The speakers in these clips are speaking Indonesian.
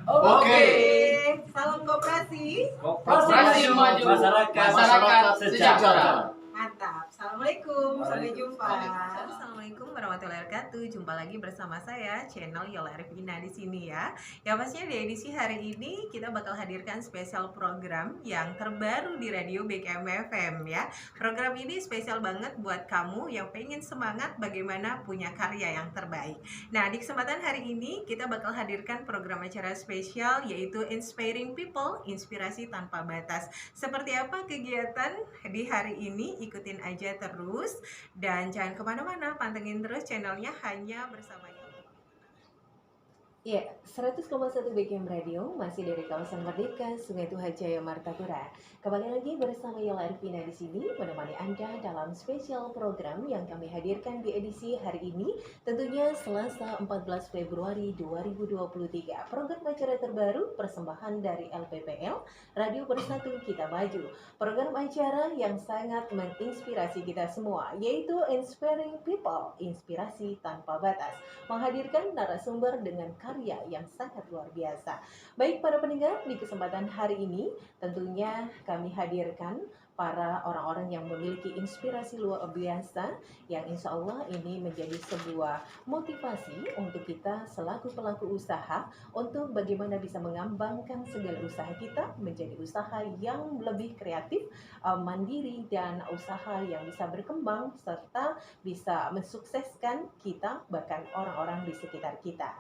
Oke. Salam koperasi. Koperasi maju, masyarakat sejahtera. Mantap. Assalamualaikum. Sampai jumpa. Waalaikumsalam. Assalamualaikum warahmatullahi wabarakatuh. Jumpa lagi bersama saya, channel Yola Arifina di sini ya. Ya pastinya di edisi hari ini kita bakal hadirkan spesial program yang terbaru di radio BKM FM ya. Program ini spesial banget buat kamu yang pengen semangat bagaimana punya karya yang terbaik. Nah, di kesempatan hari ini kita bakal hadirkan program acara spesial yaitu Inspiring People, Inspirasi Tanpa Batas. Seperti apa kegiatan di hari ini? Ikutin aja terus dan jangan kemana-mana, pantengin terus channelnya hanya bersama Ya, 100,1 BKM Radio masih dari kawasan Merdeka, Sungai Tuha Jaya, Martapura. Kembali lagi bersama Yola Arifina di sini menemani Anda dalam spesial program yang kami hadirkan di edisi hari ini, tentunya Selasa 14 Februari 2023. Program acara terbaru persembahan dari LPPL, Radio Bersatu Kita Maju. Program acara yang sangat menginspirasi kita semua, yaitu Inspiring People, Inspirasi Tanpa Batas, menghadirkan narasumber dengan karya yang sangat luar biasa. Baik para pendengar, di kesempatan hari ini tentunya kami hadirkan para orang-orang yang memiliki inspirasi luar biasa yang insya Allah ini menjadi sebuah motivasi untuk kita selaku pelaku usaha untuk bagaimana bisa mengembangkan segala usaha kita menjadi usaha yang lebih kreatif, mandiri, dan usaha yang bisa berkembang serta bisa mensukseskan kita bahkan orang-orang di sekitar kita.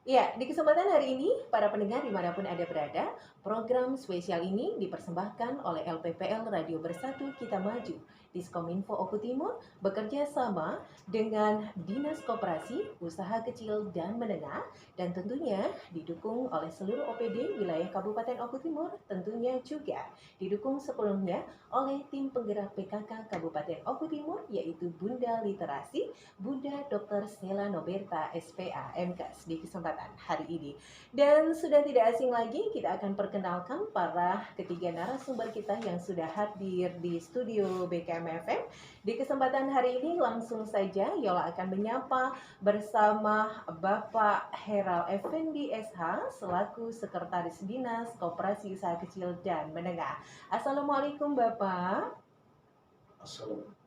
Ya, di kesempatan hari ini, para pendengar dimanapun Anda berada, program spesial ini dipersembahkan oleh LPPL Radio Bersatu Kita Maju, Diskominfo Oku Timur, bekerja sama dengan Dinas Koperasi, Usaha Kecil dan Menengah, dan tentunya didukung oleh seluruh OPD wilayah Kabupaten Oku Timur, tentunya juga didukung sepenuhnya oleh tim penggerak PKK Kabupaten Oku Timur, yaitu Bunda Literasi, Bunda Dr. Stella Noberta, SPA, MKes, di kesempatan hari ini. Dan sudah tidak asing lagi, kita akan perkenalkan para ketiga narasumber kita yang sudah hadir di studio BKM FM. Di kesempatan hari ini langsung saja Yola akan menyapa bersama Bapak Heral Effendi SH selaku Sekretaris Dinas Koperasi Usaha Kecil dan Menengah. Assalamualaikum Bapak.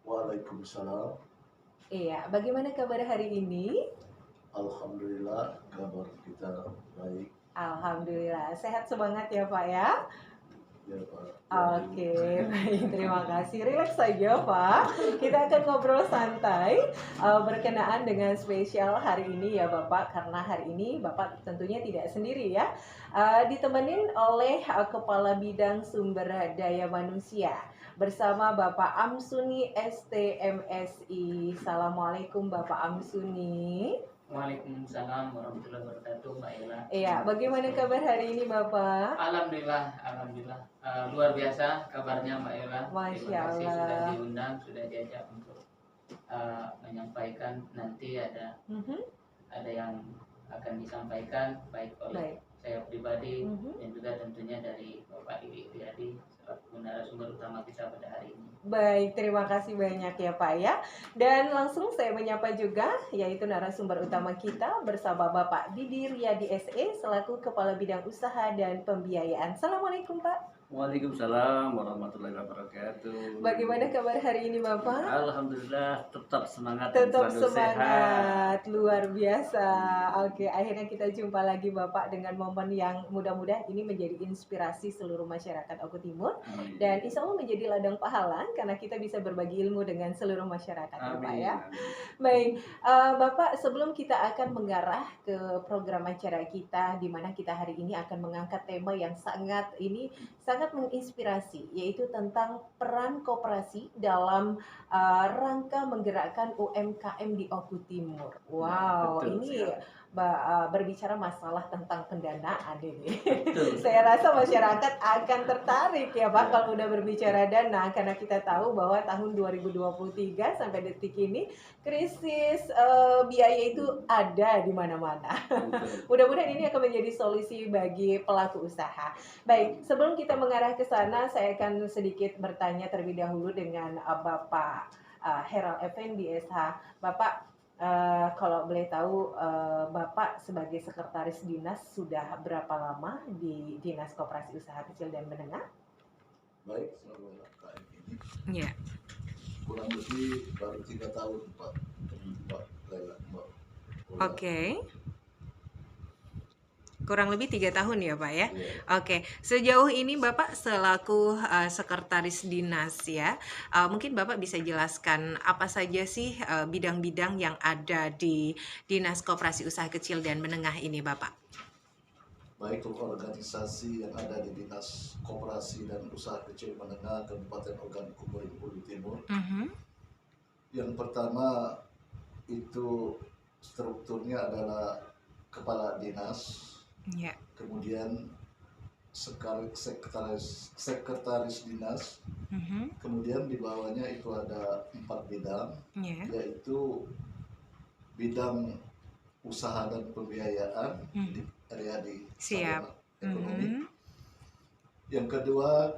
Waalaikumsalam. Iya, bagaimana kabar hari ini? Alhamdulillah, kabar kita baik. Alhamdulillah, sehat semangat ya Pak ya? Ya Pak. Oke, baik, terima kasih. Relax saja Pak. Kita akan ngobrol santai berkenaan dengan spesial hari ini ya Bapak. Karena hari ini Bapak tentunya tidak sendiri ya. Ditemenin oleh Kepala Bidang Sumber Daya Manusia bersama Bapak Amsuni STMSI. Assalamualaikum Bapak Amsuni. Waalaikumsalam warahmatullahi wabarakatuh, Mbak Ella. Iya, bagaimana kabar hari ini Bapak? Alhamdulillah, luar biasa kabarnya Mbak Ella. Masya Terima kasih Allah. sudah diundang, sudah diajak untuk menyampaikan. Nanti ada yang akan disampaikan baik oleh saya pribadi dan juga tentunya dari Bapak Iwi Riyadi selaku narasumber utama kita pada hari ini. Baik, terima kasih banyak ya Pak ya. Dan langsung saya menyapa juga yaitu narasumber utama kita bersama Bapak Didi Riyadi SE selaku Kepala Bidang Usaha dan Pembiayaan. Assalamualaikum Pak. Waalaikumsalam warahmatullahi wabarakatuh. Bagaimana kabar hari ini Bapak? Alhamdulillah tetap semangat. Tetap dan selalu semangat, sehat. luar biasa. Oke, akhirnya kita jumpa lagi Bapak dengan momen yang mudah-mudahan ini menjadi inspirasi seluruh masyarakat Oku Timur. Amin. Dan insya Allah menjadi ladang pahala karena kita bisa berbagi ilmu dengan seluruh masyarakat ya Pak ya. Baik, Bapak, sebelum kita akan mengarah ke program acara kita di mana kita hari ini akan mengangkat tema yang sangat menginspirasi, yaitu tentang peran koperasi dalam rangka menggerakkan UMKM di Oku Timur. Wow, Betul, ini siap. berbicara masalah tentang pendanaan ini. Betul. Saya rasa masyarakat akan tertarik ya Pak kalau udah berbicara dana, karena kita tahu bahwa tahun 2023 sampai detik ini krisis biaya itu ada di mana-mana. Mudah-mudahan ini akan menjadi solusi bagi pelaku usaha. Baik, sebelum kita mengarah ke sana, saya akan sedikit bertanya terlebih dahulu dengan Bapak Heral Effendi SH. Bapak, Kalau boleh tahu, Bapak sebagai sekretaris dinas sudah berapa lama di Dinas Koperasi Usaha Kecil dan Menengah? Baik, selama KM ini Iya. kurang lebih baru 3 tahun Pak Laila, Mbak Ola. Oke. Kurang lebih 3 tahun ya Pak ya? Iya. Oke, sejauh ini Bapak selaku sekretaris dinas ya, mungkin Bapak bisa jelaskan apa saja sih bidang-bidang yang ada di Dinas Koperasi Usaha Kecil dan Menengah ini Bapak? Baik organisasi yang ada di Dinas Koperasi dan Usaha Kecil Menengah Kabupaten Ogan Komering Ulu Timur. Yang pertama itu strukturnya adalah kepala dinas, kemudian sekretaris dinas, kemudian di bawahnya itu ada 4 bidang, yaitu bidang usaha dan pembiayaan di area di ekonomi. Yang kedua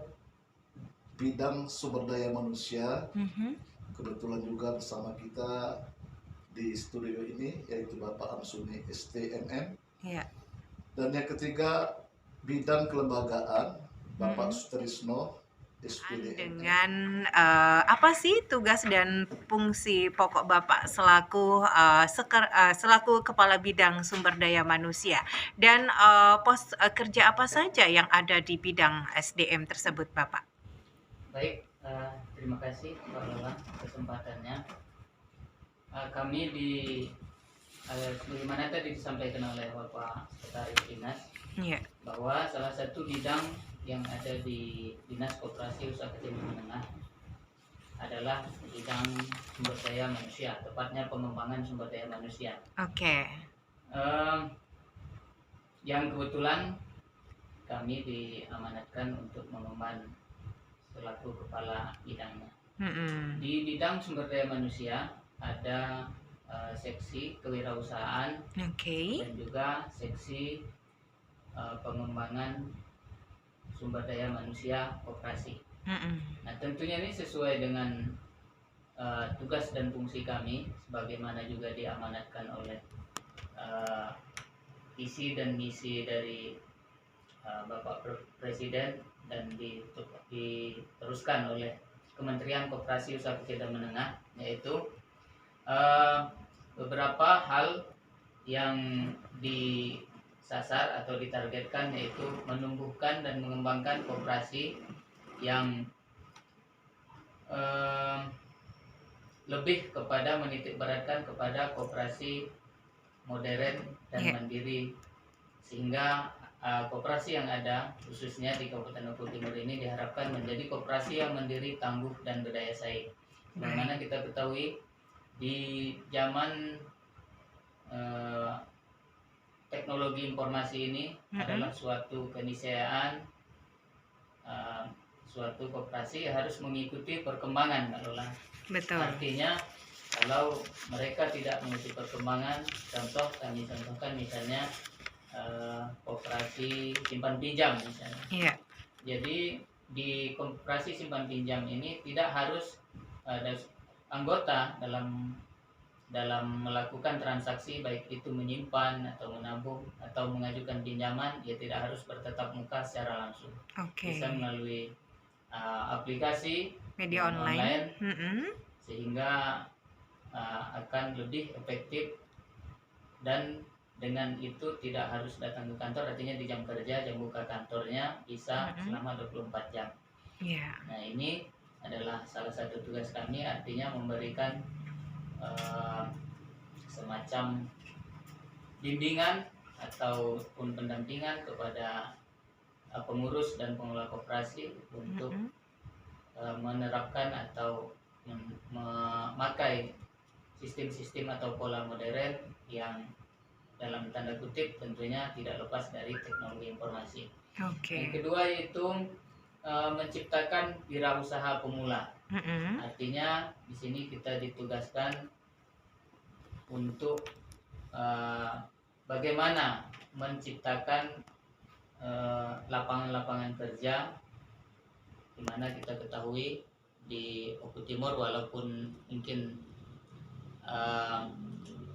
bidang sumber daya manusia, kebetulan juga bersama kita di studio ini yaitu Bapak Amsuni STMM. Dan yang ketiga bidang kelembagaan, Bapak Sutrisno SPDM. Dengan apa sih tugas dan fungsi pokok Bapak selaku selaku kepala bidang sumber daya manusia, dan pos kerja apa saja yang ada di bidang SDM tersebut Bapak? Baik, terima kasih Mbak Lola kesempatannya. Kami sebagaimana tadi disampaikan oleh Bapak Sekretaris Dinas, bahwa salah satu bidang yang ada di Dinas Koperasi Usaha Kecil dan Menengah adalah bidang sumber daya manusia, tepatnya pengembangan sumber daya manusia. Yang kebetulan kami diamanatkan untuk mengemban selaku kepala bidangnya. Di bidang sumber daya manusia ada seksi kewirausahaan dan juga seksi pengembangan sumber daya manusia koperasi. Nah, tentunya ini sesuai dengan tugas dan fungsi kami, sebagaimana juga diamanatkan oleh visi dan misi dari Bapak Presiden dan diteruskan oleh Kementerian Koperasi Usaha Kecil dan Menengah, yaitu beberapa hal yang disasar atau ditargetkan, yaitu menumbuhkan dan mengembangkan koperasi yang lebih kepada menitikberatkan kepada koperasi modern dan mandiri, sehingga koperasi yang ada khususnya di Kabupaten Ogan Timur ini diharapkan menjadi koperasi yang mandiri, tangguh, dan berdaya saing. Bagaimana kita ketahui di zaman teknologi informasi ini adalah suatu keniscayaan, suatu koperasi harus mengikuti perkembangan, Mbak Lola. Artinya kalau mereka tidak mengikuti perkembangan, contoh kami contohkan misalnya koperasi simpan pinjam misalnya. Jadi di koperasi simpan pinjam ini tidak harus ada anggota dalam melakukan transaksi, baik itu menyimpan atau menabung atau mengajukan pinjaman, ya tidak harus bertatap muka secara langsung. Bisa melalui aplikasi media online. Sehingga akan lebih efektif, dan dengan itu tidak harus datang ke kantor, artinya di jam kerja, jam buka kantornya bisa selama 24 jam. Nah, ini adalah salah satu tugas kami, artinya memberikan semacam bimbingan ataupun pendampingan kepada pengurus dan pengelola koperasi untuk menerapkan atau memakai sistem-sistem atau pola modern yang dalam tanda kutip tentunya tidak lepas dari teknologi informasi. Yang kedua yaitu menciptakan wirausaha pemula. Artinya di sini kita ditugaskan untuk bagaimana menciptakan lapangan-lapangan kerja, di mana kita ketahui di Ogan Timur walaupun mungkin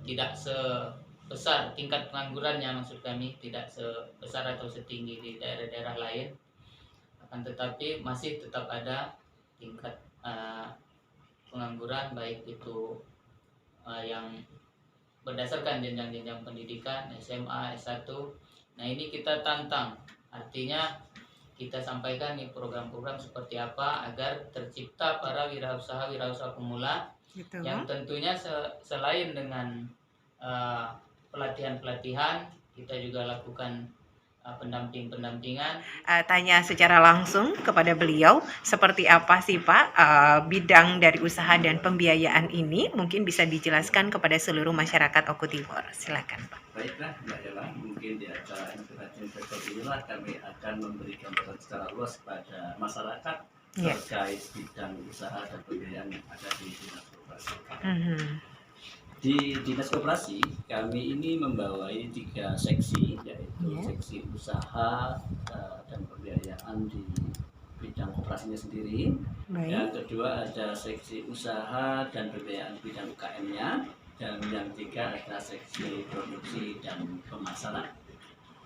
tidak sebesar tingkat penganggurannya, maksud kami tidak sebesar atau setinggi di daerah-daerah lain, akan tetapi masih tetap ada tingkat pengangguran, baik itu yang berdasarkan jenjang-jenjang pendidikan SMA, S1. Nah, ini kita tantang, artinya kita sampaikan nih program-program seperti apa agar tercipta para wirausaha pemula gitu, yang tentunya selain dengan pelatihan-pelatihan, kita juga lakukan pendampingan. Tanya secara langsung kepada beliau, seperti apa sih Pak bidang dari usaha dan pembiayaan ini? Mungkin bisa dijelaskan kepada seluruh masyarakat Oku Timur. Silakan Pak. Baiklah Mbak Yola, mungkin di acara Inspirasi Investor inilah kami akan memberikan pesan secara luas kepada masyarakat terkait bidang usaha dan pembiayaan yang ada di Dinas Koperasi. Di Dinas Koperasi kami ini membawai 3 seksi, yaitu seksi usaha dan pembiayaan di bidang koperasinya sendiri. Yang kedua ada seksi usaha dan pembiayaan bidang UKM-nya, dan yang ketiga ada seksi produksi dan pemasaran.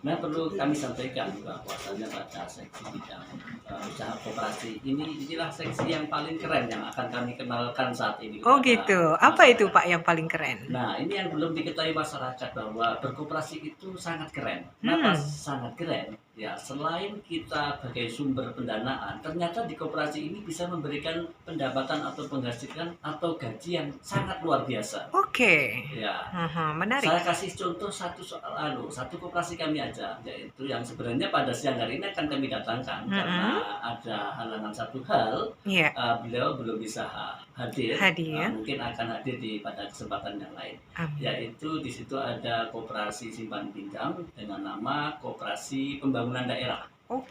Nah, perlu kami sampaikan bahwasannya pada seksi bidang usaha koperasi inilah seksi yang paling keren yang akan kami kenalkan saat ini. Oh gitu, apa itu Pak yang paling keren? Nah, ini yang belum diketahui masyarakat bahwa berkoperasi itu sangat keren. Kenapa sangat keren? Ya, selain kita sebagai sumber pendanaan, ternyata di koperasi ini bisa memberikan pendapatan atau penghasilan atau gaji yang sangat luar biasa. Oke. Ya. Menarik. Saya kasih contoh satu koperasi kami aja, yaitu yang sebenarnya pada siang hari ini akan kami datangkan karena ada halangan satu hal. Beliau belum bisa hadir. Mungkin akan hadir pada kesempatan yang lain. Yaitu di situ ada koperasi simpan pinjam dengan nama Koperasi Pembangunan Daerah.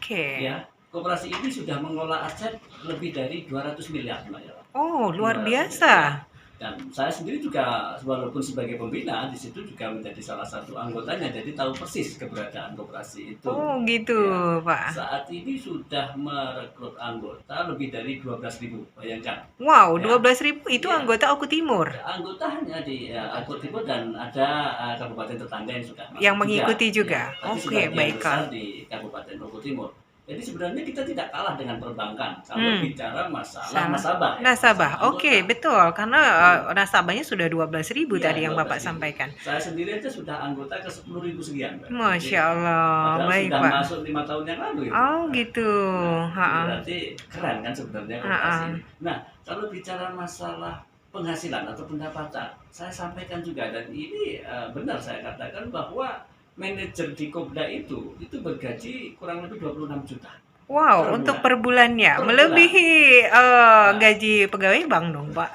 Ya, koperasi ini sudah mengelola aset lebih dari 200 miliar, Mbak Yola. Oh, luar biasa. Dan saya sendiri juga walaupun sebagai pembina di situ juga menjadi salah satu anggotanya, jadi tahu persis keberadaan koperasi itu. Oh gitu ya, Pak. Saat ini sudah merekrut anggota lebih dari 12.000, bayangkan. Wow, 12.000 itu anggota Oku Timur. Anggota hanya di Oku Timur dan ada kabupaten tetangga yang sudah yang mengikuti juga. Oke, baiklah. Di Kabupaten Oku Timur. Jadi sebenarnya kita tidak kalah dengan perbankan kalau bicara masalah nasabah. Nasabah, oke, betul. Karena nasabahnya sudah 12.000 tadi yang Bapak sampaikan. Saya sendiri aja sudah anggota ke 10.000 sekian. Masya Allah, baik sudah Pak. Masuk 5 tahun yang lalu. Oh gitu. Berarti keren kan sebenarnya koperasi. Nah, kalau bicara masalah penghasilan atau pendapatan, saya sampaikan juga, dan ini benar saya katakan bahwa manajer di Kopda itu bergaji kurang lebih 26 juta. Wow, untuk per bulannya melebihi gaji pegawai bank dong, Pak.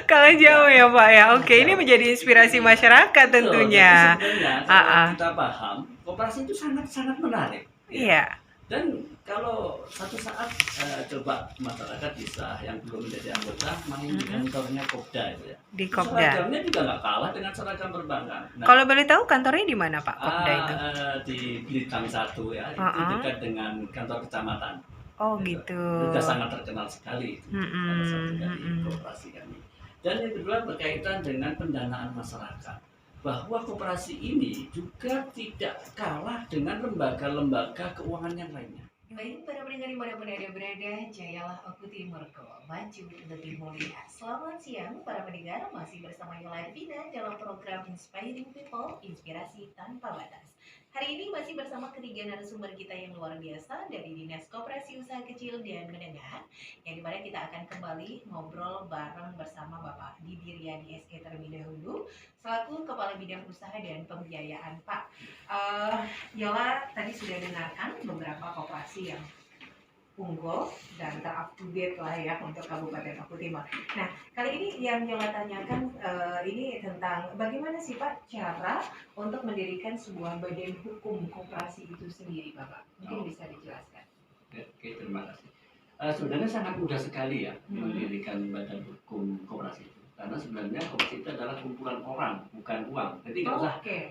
Kalah jauh ya, Pak ya. Oke, ini menjadi inspirasi masyarakat tentunya. Kalau kita paham, koperasi itu sangat menarik. Iya. Dan kalau satu saat coba masyarakat bisa yang belum menjadi anggota main di kantornya Kopda itu ya. Di Kopda. Seragamnya juga nggak kalah dengan seragam perbankan. Nah, kalau boleh tahu kantornya di mana Pak Kopda itu? Di Blitar 1 ya, itu dekat dengan kantor kecamatan. Oh gitu. Sudah sangat terkenal sekali itu. Salah satu dari koperasi kami. Dan yang kedua berkaitan dengan pendanaan masyarakat. Bahwa koperasi ini juga tidak kalah dengan lembaga-lembaga keuangan yang lainnya. Baik, para pendengar dimanapun Anda berada, jayalah Oku Timurku, maju lebih mulia. Selamat siang para pendengar, masih bersama Yola Ervina dalam program Inspiring People, Inspirasi Tanpa Batas. Hari ini masih bersama ketiga narasumber kita yang luar biasa dari Dinas Koperasi Usaha Kecil dan Menengah, yang dimana kita akan kembali ngobrol bareng bersama Bapak Didi Riyadi SE terlebih dahulu, selaku Kepala Bidang Usaha dan Pembiayaan. Pak, Yola tadi sudah dengarkan beberapa koperasi yang unggul dan ter-up-to-date lah ya untuk Kabupaten Oku Timur. Nah, kali ini yang Yola tanyakan ini tentang bagaimana sih Pak cara untuk mendirikan sebuah badan hukum koperasi itu sendiri, Bapak? Mungkin bisa dijelaskan. Oke, terima kasih. Sebenarnya sangat mudah sekali ya mendirikan badan hukum koperasi itu. Karena sebenarnya koperasi itu adalah kumpulan orang, bukan uang. Jadi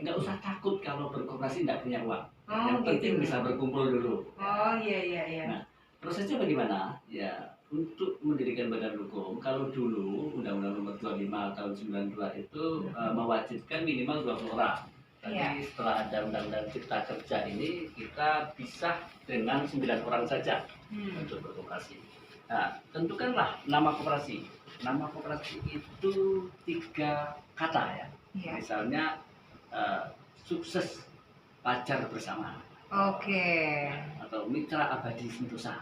nggak usah takut kalau berkoperasi nggak punya uang. Yang penting bisa berkumpul dulu. Oh iya. Nah, prosesnya bagaimana? Ya, untuk mendirikan badan hukum, kalau dulu Undang-Undang Nomor 25 tahun 92 itu mewajibkan minimal 20 orang. Tapi setelah ada Undang-Undang Cipta Kerja ini, kita bisa dengan 9 orang saja untuk berkoperasi. Nah, tentukanlah nama koperasi. Nama koperasi itu 3 kata ya. Misalnya sukses pacar bersama. Atau mitra abadi sentosa.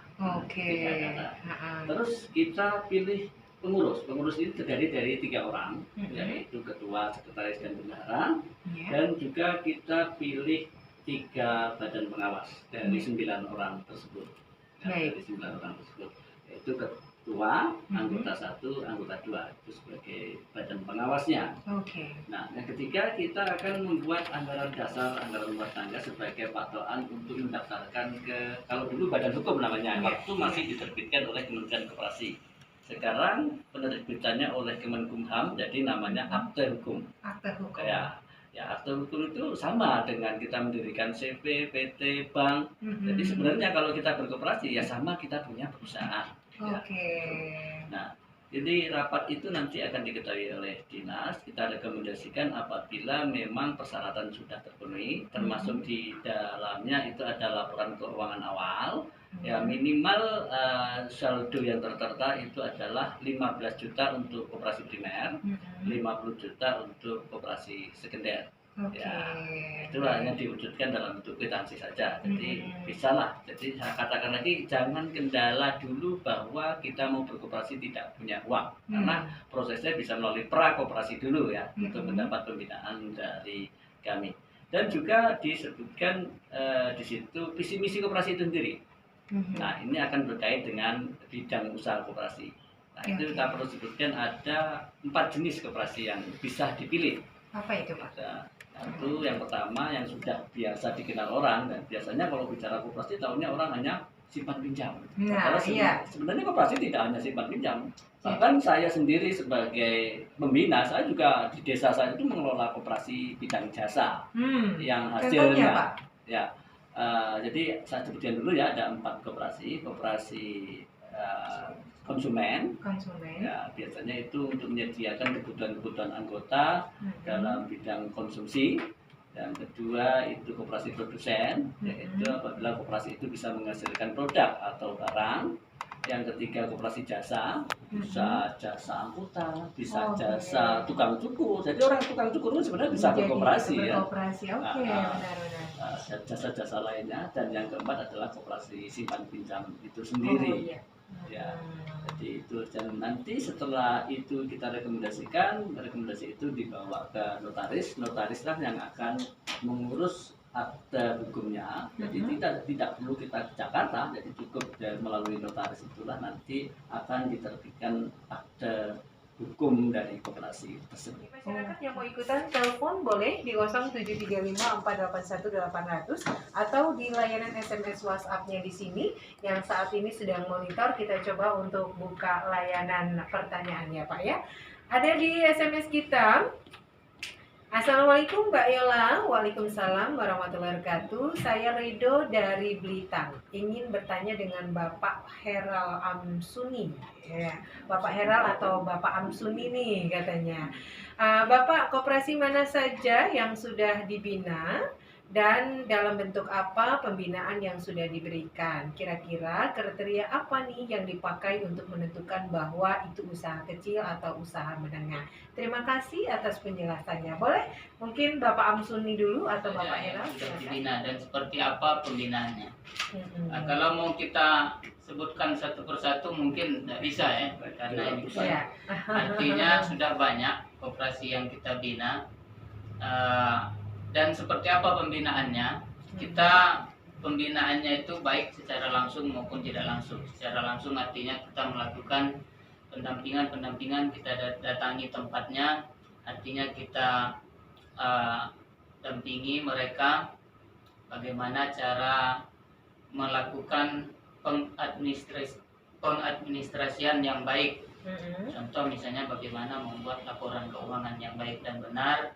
Terus kita pilih pengurus. Pengurus ini terdiri dari 3 orang, yaitu ketua, sekretaris, dan bendahara. Dan juga kita pilih 3 badan pengawas dari 9 orang tersebut. Dari 9 orang tersebut, yaitu ketua, anggota 1, anggota 2 itu sebagai badan pengawasnya. Nah, yang ketiga kita akan membuat anggaran dasar, anggaran rumah tangga sebagai patokan untuk mendaftarkan ke, kalau dulu badan hukum namanya, waktu masih diterbitkan oleh Kementerian Koperasi. Sekarang penerbitannya oleh Kemenkumham, jadi namanya akte hukum. Ya, akte hukum itu sama dengan kita mendirikan CV, PT, bank. Jadi sebenarnya kalau kita berkoperasi ya sama kita punya perusahaan. Nah, jadi rapat itu nanti akan diketahui oleh dinas. Kita rekomendasikan apabila memang persyaratan sudah terpenuhi, termasuk di dalamnya itu ada laporan keuangan awal. Ya minimal saldo yang tertera itu adalah 15 juta untuk koperasi primer, 50 juta untuk koperasi sekunder. Ya, itu hanya diwujudkan dalam bentuk kwitansi saja. Jadi bisa lah. Jadi saya katakan lagi, jangan kendala dulu bahwa kita mau berkoperasi tidak punya uang, karena prosesnya bisa melalui prakoperasi dulu ya, untuk mendapat pembinaan dari kami. Dan juga disebutkan di situ visi misi koperasi itu sendiri. Nah, ini akan berkait dengan bidang usaha koperasi. Nah, itu kita perlu sebutkan ada 4 jenis koperasi yang bisa dipilih. Apa itu, Pak? Itu yang pertama yang sudah biasa dikenal orang, dan biasanya kalau bicara koperasi tahunya orang hanya simpan pinjam. Kalau sebenarnya koperasi tidak hanya simpan pinjam. Bahkan saya sendiri sebagai pembina, saya juga di desa saya itu mengelola koperasi bidang jasa. Yang hasilnya Pak? Jadi saya sebutkan dulu ya, ada 4 koperasi. Koperasi konsumen. Ya, biasanya itu untuk menyediakan kebutuhan-kebutuhan anggota dalam bidang konsumsi. Dan kedua itu koperasi produsen, yaitu apabila koperasi itu bisa menghasilkan produk atau barang. Yang ketiga koperasi jasa, bisa jasa angkutan, bisa jasa tukang cukur. Jadi orang tukang cukur itu sebenarnya bisa berkoperasi ya. Jasa-jasa lainnya. Dan yang keempat adalah koperasi simpan pinjam itu sendiri. Ya, jadi itu. Dan nanti setelah itu kita rekomendasikan, rekomendasi itu dibawa ke notaris. Notarislah yang akan mengurus akte hukumnya. Jadi tidak perlu kita ke Jakarta, jadi cukup melalui notaris itulah nanti akan diterbitkan akte hukum dari koperasi tersebut. Masyarakat yang mau ikutan telepon boleh di 0735481800 atau di layanan SMS WhatsApp-nya di sini yang saat ini sedang monitor. Kita coba untuk buka layanan pertanyaannya, Pak ya. Ada di SMS kita. Assalamualaikum Mbak Yola. Waalaikumsalam warahmatullahi wabarakatuh. Saya Rido dari Blitar. Ingin bertanya dengan Bapak Heral Amsuni. Ya, Bapak Heral atau Bapak Amsuni nih katanya. Bapak, koperasi mana saja yang sudah dibina dan dalam bentuk apa pembinaan yang sudah diberikan? Kira-kira kriteria apa nih yang dipakai untuk menentukan bahwa itu usaha kecil atau usaha menengah? Terima kasih atas penjelasannya. Boleh mungkin Bapak Amsuni dulu atau Bapak Heral? Sudah dibina dan seperti apa pembinaannya? Nah, kalau mau kita sebutkan satu persatu mungkin tidak bisa ya, karena ini artinya sudah banyak koperasi yang kita bina. Dan seperti apa pembinaannya? Kita pembinaannya itu baik secara langsung maupun tidak langsung. Secara langsung artinya kita melakukan pendampingan, kita datangi tempatnya, artinya kita dampingi mereka bagaimana cara melakukan pengadministrasian yang baik. Contoh misalnya bagaimana membuat laporan keuangan yang baik dan benar,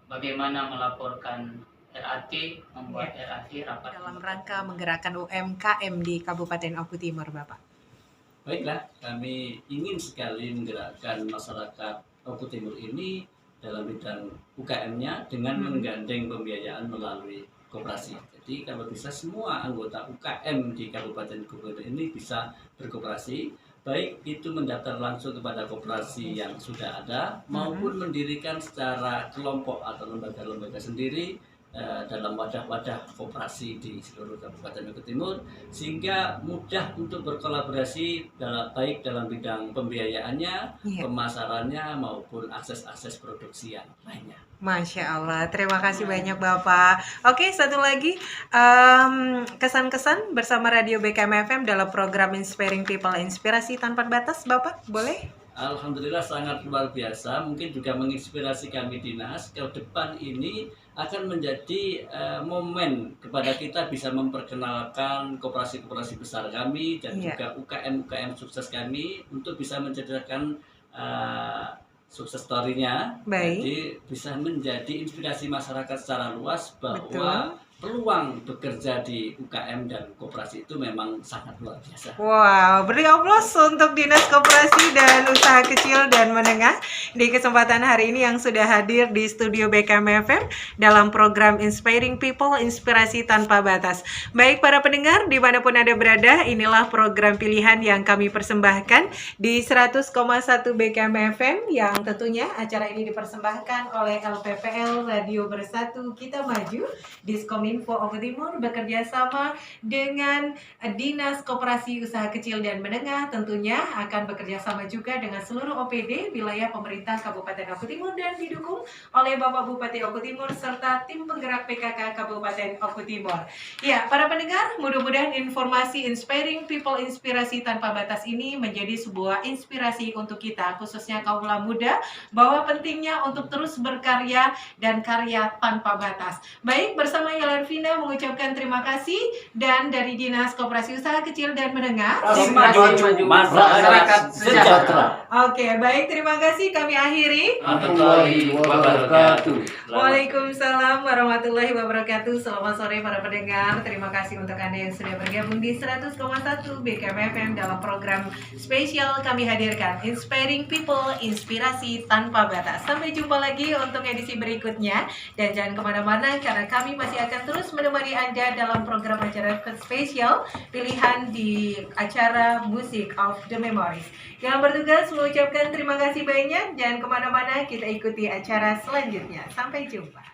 bagaimana melaporkan RAT, membuat RAT rapat dalam rangka menggerakkan UMKM di Kabupaten Oku Timur, Bapak. baiklah, kami ingin sekali menggerakkan masyarakat Oku Timur ini dalam bidang UKM-nya dengan menggandeng pembiayaan melalui koperasi. Jadi kalau bisa semua anggota UKM di Kabupaten Oku Timur ini bisa berkoperasi, baik itu mendaftar langsung kepada koperasi yang sudah ada maupun mendirikan secara kelompok atau lembaga-lembaga sendiri dalam wadah-wadah koperasi di seluruh Kabupaten Oku Timur, sehingga mudah untuk berkolaborasi baik dalam bidang pembiayaannya, pemasarannya maupun akses-akses produksi yang lainnya. Masya Allah, terima kasih banyak Bapak. Oke, satu lagi kesan-kesan bersama Radio BKM FM dalam program Inspiring People, Inspirasi Tanpa Batas, Bapak boleh? Alhamdulillah sangat luar biasa, mungkin juga menginspirasi kami dinas. Ke depan ini akan menjadi momen kepada kita bisa memperkenalkan koperasi-koperasi besar kami dan juga UKM-UKM sukses kami untuk bisa menceritakan sukses story-nya. Jadi bisa menjadi inspirasi masyarakat secara luas bahwa peluang bekerja di UKM dan koperasi itu memang sangat luar biasa. Wow, beri aplaus untuk Dinas Koperasi dan Usaha Kecil dan Menengah di kesempatan hari ini yang sudah hadir di studio BKM FM dalam program Inspiring People, Inspirasi Tanpa Batas. Baik para pendengar, dimanapun Anda berada, inilah program pilihan yang kami persembahkan di 100,1 BKM FM, yang tentunya acara ini dipersembahkan oleh LPPL Radio Bersatu Kita Maju, Diskominfo Oku Timur bekerja sama dengan Dinas Koperasi Usaha Kecil dan Menengah, tentunya akan bekerja sama juga dengan seluruh OPD wilayah pemerintah Kabupaten Oku Timur dan didukung oleh Bapak Bupati Oku Timur serta tim penggerak PKK Kabupaten Oku Timur. Ya, para pendengar, mudah-mudahan informasi Inspiring People, Inspirasi Tanpa Batas ini menjadi sebuah inspirasi untuk kita, khususnya kaum muda, bahwa pentingnya untuk terus berkarya dan karya tanpa batas. Baik, bersama Yela Vina mengucapkan terima kasih, dan dari Dinas Koperasi Usaha Kecil dan Menengah, maju, masyarakat sejahtera. Oke, baik, terima kasih, kami akhiri. Warahmatullahi wabarakatuh. Waalaikumsalam warahmatullahi wabarakatuh. Selamat sore para pendengar. Terima kasih untuk Anda yang sudah bergabung di 100,1 BKM FM dalam program spesial kami hadirkan Inspiring People, Inspirasi Tanpa Batas. Sampai jumpa lagi untuk edisi berikutnya, dan jangan kemana-mana karena kami masih akan terus menemani Anda dalam program acara spesial pilihan di acara Music of the Memories. Yang bertugas mengucapkan terima kasih banyak. Jangan kemana-mana, kita ikuti acara selanjutnya. Sampai jumpa.